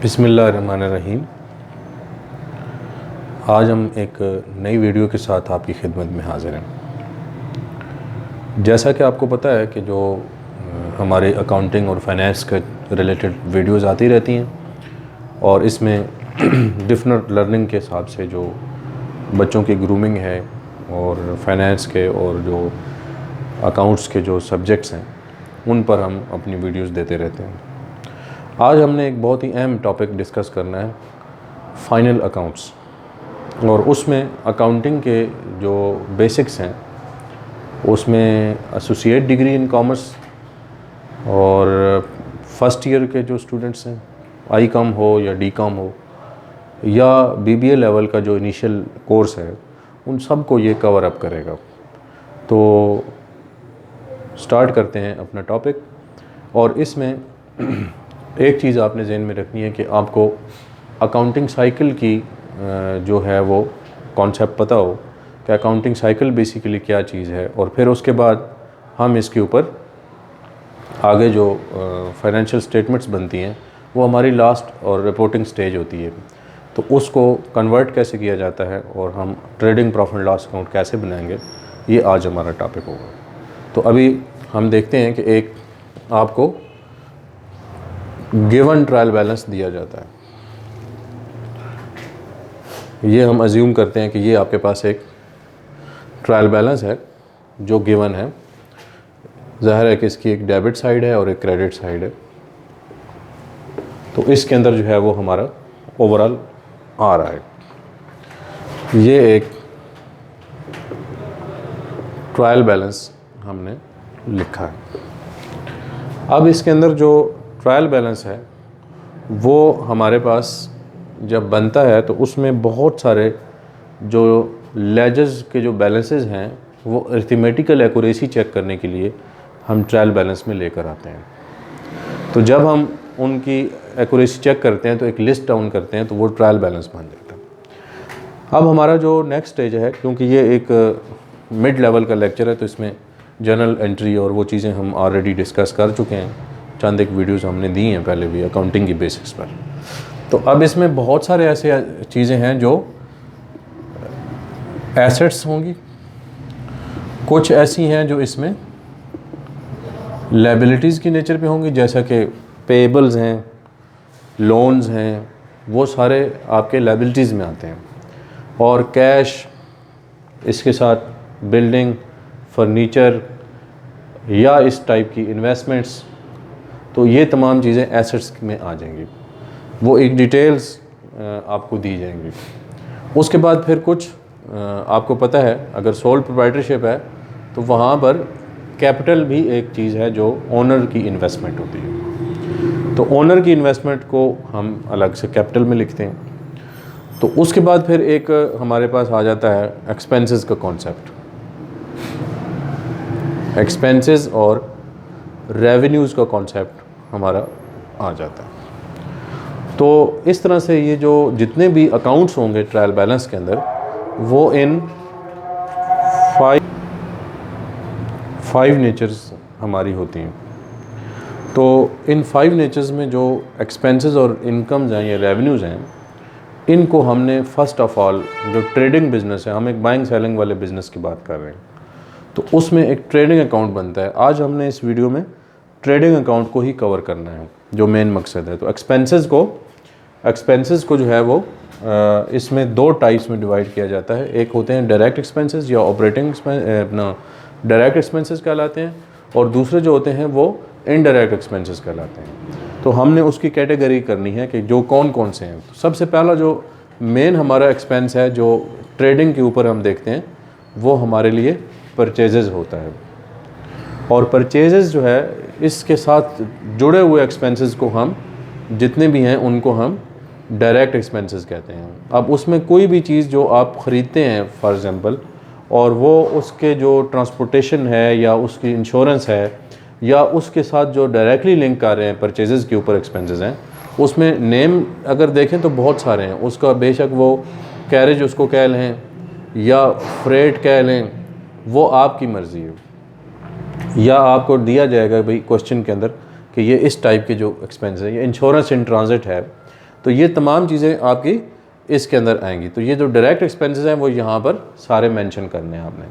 बिस्मिल्लाहिर्रहमानिर्रहीम। आज हम एक नई वीडियो के साथ आपकी खिदमत में हाज़िर हैं। जैसा कि आपको पता है कि जो हमारे अकाउंटिंग और फाइनेंस के रिलेटेड वीडियोस आती रहती हैं और इसमें डिफरेंट लर्निंग के हिसाब से जो बच्चों की ग्रूमिंग है और फाइनेंस के और जो अकाउंट्स के जो सब्जेक्ट्स हैं उन पर हम अपनी वीडियोस देते रहते हैं। आज हमने एक बहुत ही अहम टॉपिक डिस्कस करना है, फाइनल अकाउंट्स, और उसमें अकाउंटिंग के जो बेसिक्स हैं उसमें एसोसिएट डिग्री इन कॉमर्स और फर्स्ट ईयर के जो स्टूडेंट्स हैं, आई कॉम हो या डी कॉम हो या बीबीए लेवल का जो इनिशियल कोर्स है, उन सब को ये कवर अप करेगा। तो स्टार्ट करते हैं अपना टॉपिक। और इसमें एक चीज़ आपने ज़हन में रखनी है कि आपको अकाउंटिंग साइकिल की जो है वो कॉन्सेप्ट पता हो कि अकाउंटिंग साइकिल बेसिकली क्या चीज़ है, और फिर उसके बाद हम इसके ऊपर आगे जो फाइनेंशियल स्टेटमेंट्स बनती हैं वो हमारी लास्ट और रिपोर्टिंग स्टेज होती है, तो उसको कन्वर्ट कैसे किया जाता है और हम ट्रेडिंग प्रॉफिट लॉस अकाउंट कैसे बनाएंगे, ये आज हमारा टॉपिक होगा। तो अभी हम देखते हैं कि एक आपको गिवन ट्रायल बैलेंस दिया जाता है। ये हम अज्यूम करते हैं कि ये आपके पास एक ट्रायल बैलेंस है जो गिवन है। ज़ाहिर है कि इसकी एक डेबिट साइड है और एक क्रेडिट साइड है। तो इसके अंदर जो है वो हमारा ओवरऑल आ रहा है। ये एक ट्रायल बैलेंस हमने लिखा है। अब इसके अंदर जो ट्रायल बैलेंस है वो हमारे पास जब बनता है तो उसमें बहुत सारे जो लेजर्स के जो बैलेंसेस हैं वो अरिथमेटिकल एक्यूरेसी चेक करने के लिए हम ट्रायल बैलेंस में लेकर आते हैं। तो जब हम उनकी एक्यूरेसी चेक करते हैं तो एक लिस्ट डाउन करते हैं, तो वो ट्रायल बैलेंस बन जाता है। अब हमारा जो नेक्स्ट स्टेज है, क्योंकि ये एक मिड लेवल का लेक्चर है, तो इसमें जर्नल एंट्री और वो चीज़ें हम ऑलरेडी डिस्कस कर चुके हैं, चंद एक वीडियोस हमने दी हैं पहले भी अकाउंटिंग की बेसिक्स पर। तो अब इसमें बहुत सारे ऐसे चीज़ें हैं जो एसेट्स होंगी, कुछ ऐसी हैं जो इसमें लायबिलिटीज़ की नेचर पे होंगी, जैसा कि पेएबल्स हैं, लोन्स हैं, वो सारे आपके लायबिलिटीज़ में आते हैं। और कैश, इसके साथ बिल्डिंग, फर्नीचर या इस टाइप की इन्वेस्टमेंट्स, तो ये तमाम चीज़ें एसेट्स में आ जाएंगी। वो एक डिटेल्स आपको दी जाएंगी। उसके बाद फिर कुछ आपको पता है, अगर सोल प्रोप्राइटरशिप है तो वहाँ पर कैपिटल भी एक चीज़ है जो ओनर की इन्वेस्टमेंट होती है। तो ओनर की इन्वेस्टमेंट को हम अलग से कैपिटल में लिखते हैं। तो उसके बाद फिर एक हमारे पास आ जाता है एक्सपेंसेस का कॉन्सेप्ट। एक्सपेंसेस और रेवेन्यूज़ का कॉन्सेप्ट हमारा आ जाता है। तो इस तरह से ये जो जितने भी अकाउंट्स होंगे ट्रायल बैलेंस के अंदर, वो इन फाइव नेचर्स हमारी होती हैं। तो इन 5 नेचर्स में जो एक्सपेंसेस और इनकम्स हैं या रेवेन्यूज़ हैं, इनको हमने फ़र्स्ट ऑफ़ ऑल जो ट्रेडिंग बिज़नेस है, हम एक बाइंग सेलिंग वाले बिज़नेस की बात कर रहे हैं, तो उसमें एक ट्रेडिंग अकाउंट बनता है। आज हमने इस वीडियो में ट्रेडिंग अकाउंट को ही कवर करना है, जो मेन मकसद है। तो एक्सपेंसेस को जो है वो इसमें 2 टाइप्स में डिवाइड किया जाता है। एक होते हैं डायरेक्ट एक्सपेंसेस या ऑपरेटिंग अपना डायरेक्ट एक्सपेंसेस कहलाते हैं, और दूसरे जो होते हैं वो इनडायरेक्ट एक्सपेंसेस कहलाते हैं। तो हमने उसकी कैटेगरी करनी है कि जो कौन कौन से हैं। तो सबसे पहला जो मेन हमारा एक्सपेंस है जो ट्रेडिंग के ऊपर हम देखते हैं, वो हमारे लिए परचेजेज़ होता है। और परचेजेज़ जो है, इसके साथ जुड़े हुए एक्सपेंसेस को हम जितने भी हैं उनको हम डायरेक्ट एक्सपेंसेस कहते हैं। अब उसमें कोई भी चीज़ जो आप ख़रीदते हैं फॉर एग्ज़ाम्पल, और वो उसके जो ट्रांसपोर्टेशन है या उसकी इंश्योरेंस है या उसके साथ जो डायरेक्टली लिंक कर रहे हैं परचेजेस के ऊपर एक्सपेंसेस हैं, उसमें नेम अगर देखें तो बहुत सारे हैं। उसका बेशक वो कैरेज उसको कह लें या फ्रेट कह लें, वो आपकी मर्ज़ी है। या आपको दिया जाएगा भाई क्वेश्चन के अंदर कि ये इस टाइप के जो एक्सपेंस है, ये इंश्योरेंस इन ट्रांजिट है, तो ये तमाम चीज़ें आपकी इसके अंदर आएंगी। तो ये जो डायरेक्ट एक्सपेंसेस हैं वो यहाँ पर सारे मेंशन करने हैं आपने।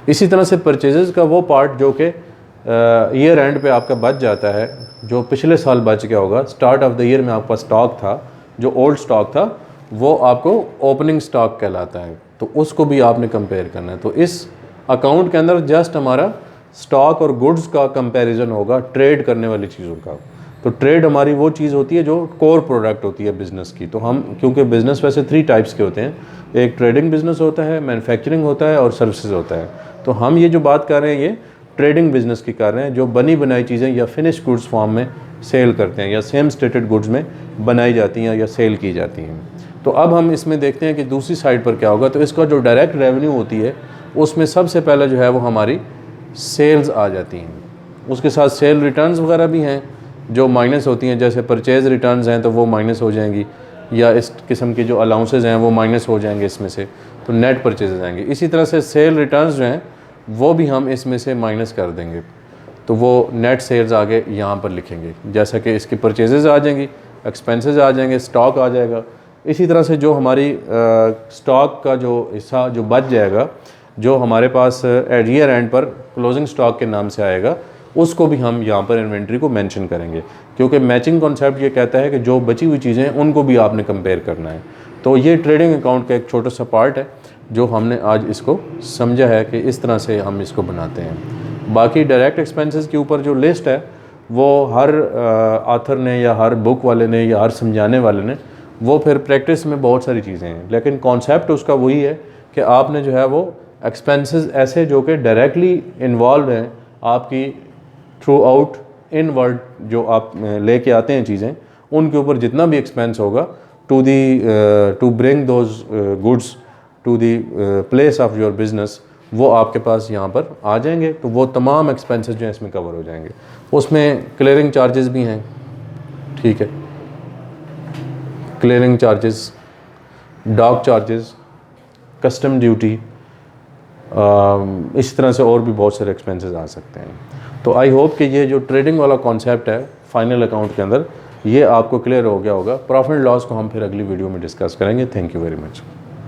इसी तरह से परचेजेस का वो पार्ट जो कि ईयर एंड पे आपका बच जाता है, जो पिछले साल बच गया होगा, स्टार्ट ऑफ द ईयर में आपका स्टॉक था, जो ओल्ड स्टॉक था वो आपको ओपनिंग स्टॉक कहलाता है, तो उसको भी आपने कंपेयर करना है। तो इस अकाउंट के अंदर जस्ट हमारा स्टॉक और गुड्स का कंपैरिजन होगा ट्रेड करने वाली चीज़ों का। तो ट्रेड हमारी वो चीज़ होती है जो कोर प्रोडक्ट होती है बिज़नेस की। तो हम, क्योंकि बिज़नेस वैसे 3 टाइप्स के होते हैं, एक ट्रेडिंग बिज़नेस होता है, मैन्युफैक्चरिंग होता है और सर्विसेज होता है। तो हम ये जो बात कर रहे हैं ये ट्रेडिंग बिज़नेस की कर रहे हैं, जो बनी बनाई चीज़ें या फिनिश गुड्स फॉर्म में सेल करते हैं या सेम स्टेटेड गुड्स में बनाई जाती हैं या सेल की जाती हैं। तो अब हम इसमें देखते हैं कि दूसरी साइड पर क्या होगा। तो इसका जो डायरेक्ट रेवेन्यू होती है उसमें सबसे पहले जो है वो हमारी सेल्स आ जाती हैं। उसके साथ सेल रिटर्न्स वगैरह भी हैं जो माइनस होती हैं, जैसे परचेज़ रिटर्न्स हैं तो वो माइनस हो जाएंगी, या इस किस्म की जो अलाउंसेज हैं वो माइनस हो जाएंगे इसमें से, तो नेट परचेजेज आएंगे। इसी तरह से सेल रिटर्न्स जो हैं वो भी हम इसमें से माइनस कर देंगे, तो वो नेट सेल्स आगे यहाँ पर लिखेंगे। जैसा कि इसकी परचेजेज आ जाएंगी, एक्सपेंसेस आ जाएंगे, स्टॉक आ जाएगा। इसी तरह से जो हमारी स्टॉक का जो हिस्सा जो बच जाएगा, जो हमारे पास ईयर एंड पर क्लोजिंग स्टॉक के नाम से आएगा, उसको भी हम यहाँ पर इन्वेंट्री को मेंशन करेंगे, क्योंकि मैचिंग कॉन्सेप्ट ये कहता है कि जो बची हुई चीज़ें हैं उनको भी आपने कंपेयर करना है। तो ये ट्रेडिंग अकाउंट का एक छोटा सा पार्ट है जो हमने आज इसको समझा है कि इस तरह से हम इसको बनाते हैं। बाकी डायरेक्ट एक्सपेंसेस के ऊपर जो लिस्ट है वो हर आथर ने या हर बुक वाले ने या हर समझाने वाले ने, वो फिर प्रैक्टिस में बहुत सारी चीज़ें हैं, लेकिन कॉन्सेप्ट उसका वही है कि आपने जो है वो एक्सपेंसेस ऐसे जो कि डायरेक्टली इन्वॉल्व हैं आपकी थ्रू आउट इन वर्ल्ड जो आप लेके आते हैं चीज़ें, उनके ऊपर जितना भी एक्सपेंस होगा to bring those goods to the place of your business, वो आपके पास यहाँ पर आ जाएंगे। तो वो तमाम एक्सपेंसेस जो हैं इसमें कवर हो जाएंगे। उसमें क्लियरिंग चार्जेस भी हैं, ठीक है, clearing charges, dock charges, custom duty, इस तरह से और भी बहुत सारे एक्सपेंसेस आ सकते हैं। तो आई होप कि ये जो ट्रेडिंग वाला कॉन्सेप्ट है फाइनल अकाउंट के अंदर, ये आपको क्लियर हो गया होगा। प्रॉफिट एंड लॉस को हम फिर अगली वीडियो में डिस्कस करेंगे। Thank you very much.